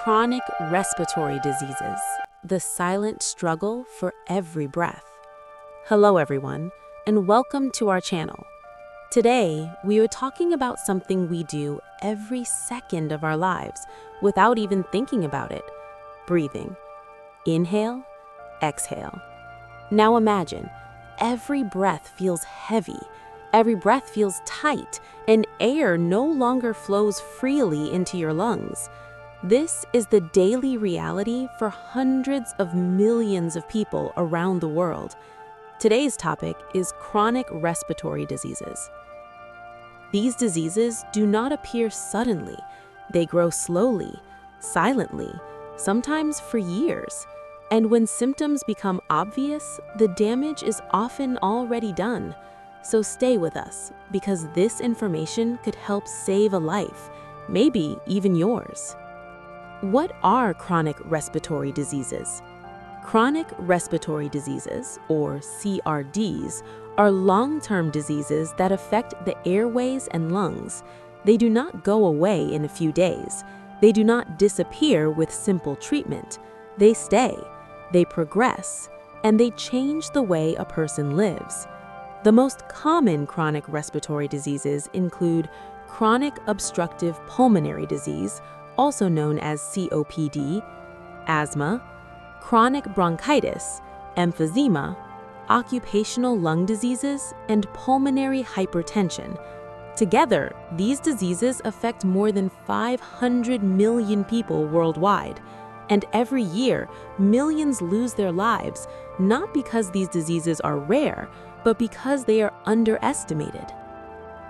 Chronic respiratory diseases, the silent struggle for every breath. Hello everyone, and welcome to our channel. Today, we are talking about something we do every second of our lives without even thinking about it: breathing. Inhale, exhale. Now imagine, every breath feels heavy, every breath feels tight, and air no longer flows freely into your lungs. This is the daily reality for hundreds of millions of people around the world. Today's topic is chronic respiratory diseases. These diseases do not appear suddenly. They grow slowly, silently, sometimes for years. And when symptoms become obvious, the damage is often already done. So stay with us, because this information could help save a life, maybe even yours. What are chronic respiratory diseases? Chronic respiratory diseases, or CRDs, are long-term diseases that affect the airways and lungs. They do not go away in a few days. They do not disappear with simple treatment. They stay, they progress, and they change the way a person lives. The most common chronic respiratory diseases include chronic obstructive pulmonary disease, also known as COPD, asthma, chronic bronchitis, emphysema, occupational lung diseases, and pulmonary hypertension. Together, these diseases affect more than 500 million people worldwide. And every year, millions lose their lives, not because these diseases are rare, but because they are underestimated.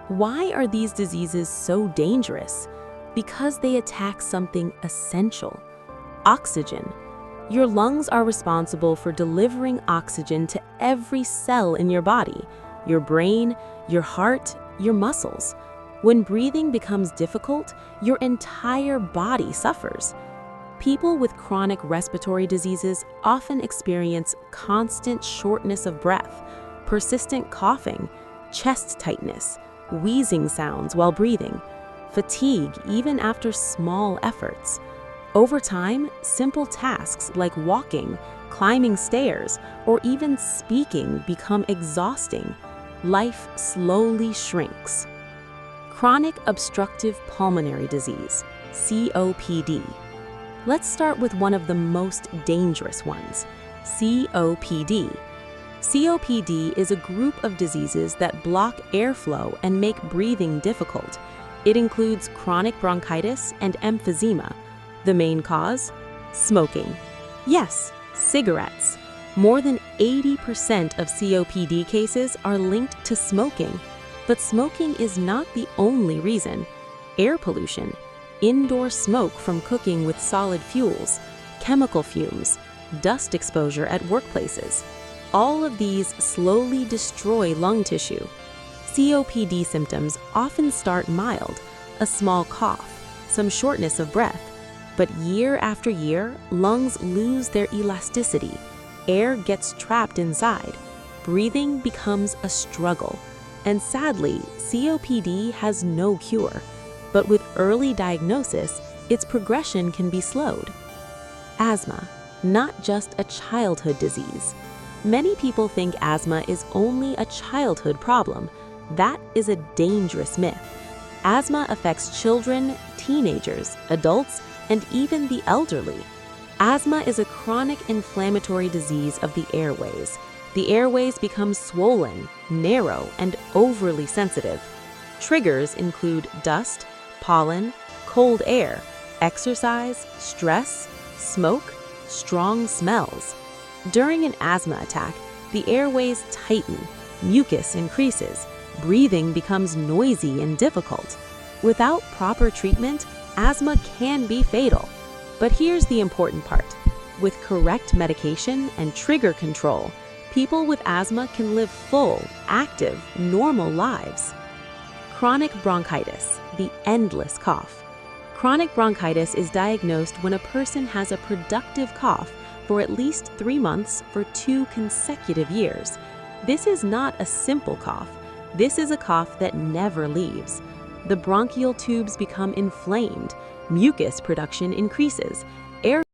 Why are these diseases so dangerous? Because they attack something essential: oxygen. Your lungs are responsible for delivering oxygen to every cell in your body, your brain, your heart, your muscles. When breathing becomes difficult, your entire body suffers. People with chronic respiratory diseases often experience constant shortness of breath, persistent coughing, chest tightness, wheezing sounds while breathing, fatigue even after small efforts. Over time, simple tasks like walking, climbing stairs, or even speaking become exhausting. Life slowly shrinks. Chronic obstructive pulmonary disease, COPD. Let's start with one of the most dangerous ones: COPD. COPD is a group of diseases that block airflow and make breathing difficult. It includes chronic bronchitis and emphysema. The main cause? Smoking. Yes, cigarettes. More than 80% of COPD cases are linked to smoking. But smoking is not the only reason. Air pollution, indoor smoke from cooking with solid fuels, chemical fumes, dust exposure at workplaces. All of these slowly destroy lung tissue. COPD symptoms often start mild: a small cough, some shortness of breath. But year after year, lungs lose their elasticity. Air gets trapped inside. Breathing becomes a struggle. And sadly, COPD has no cure. But with early diagnosis, its progression can be slowed. Asthma, not just a childhood disease. Many people think asthma is only a childhood problem. That is a dangerous myth. Asthma affects children, teenagers, adults, and even the elderly. Asthma is a chronic inflammatory disease of the airways. The airways become swollen, narrow, and overly sensitive. Triggers include dust, pollen, cold air, exercise, stress, smoke, strong smells. During an asthma attack, the airways tighten, mucus increases, breathing becomes noisy and difficult. Without proper treatment, asthma can be fatal. But here's the important part: with correct medication and trigger control, people with asthma can live full, active, normal lives. Chronic bronchitis, the endless cough. Chronic bronchitis is diagnosed when a person has a productive cough for at least 3 months for 2 consecutive years. This is not a simple cough. This is a cough that never leaves. The bronchial tubes become inflamed, mucus production increases, air